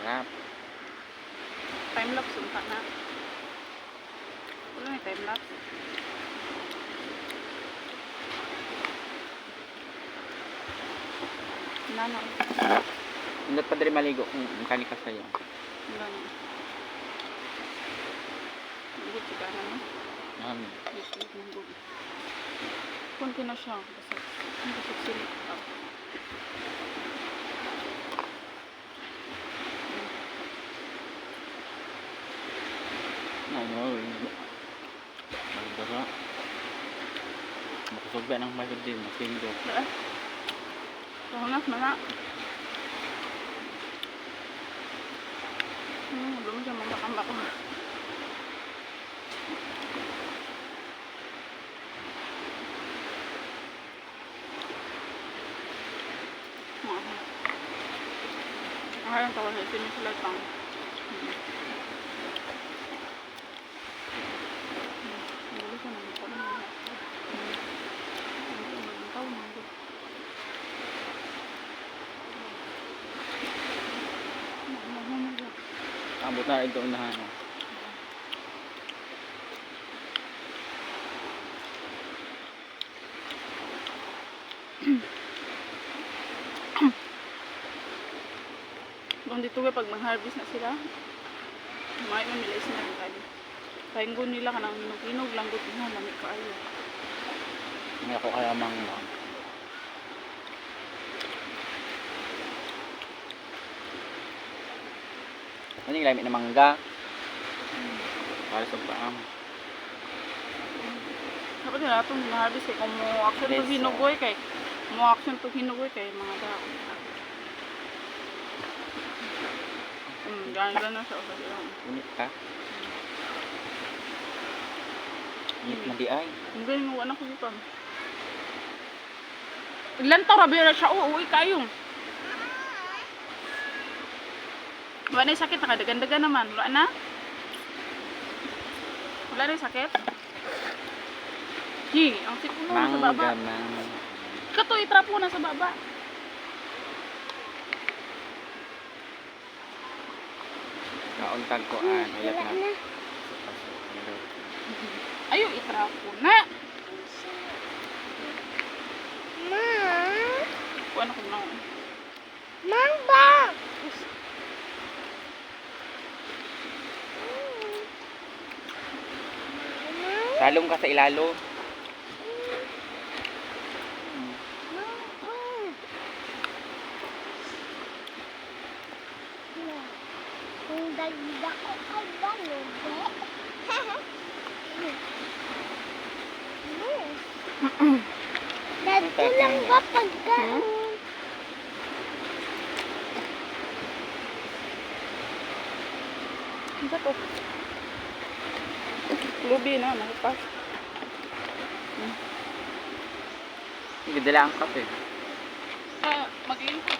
Sarap. Time lapse unta na. Wala may time lapse. Nano. Hindi pa diri maligo kung makanika sa'yo. Wala na. Good siya na no? Yes, good. Kunti na siya. Basta hindi siya silip. Magdara. Makusog ba ng mayroon din? Makindo. Kahanap na na. Belum siya mamakambak ko. Ang tawag sa sinisalatang. Abot na ito unahan. Kung dito pag mag-harvest na sila, may mamilay sila ng kali. Kain ko nila ka ng hinog-hinog lang gut mo, lamig ka ayo. Hindi ako kaya mang ano yung lamig na mangga? Para sa paam. Dapat nila itong harvest kay kung mo action to hinugoy kay mga dao. Ganda na siya. Unit ka? Unit na di ay. Ang galing mo anak ko dito. Ilan to rabira siya? Uwi kayo. Wala na yung sakit. Nakadagan-dagan naman. Wala na? Wala na yung sakit? Ang sikuno na sa baba. Kato itrapo na sa baba. Kauntag ko ulat na. Ayaw itrapo na. Kuha na ko na. Mamba! Salong ka sa ilalo. Kung dagdag ko ka ba, Lobe? Dito lang ba pagkain? Ang ko. Lubi na, nakipas. Ganda lang ang kape. Mag-iikot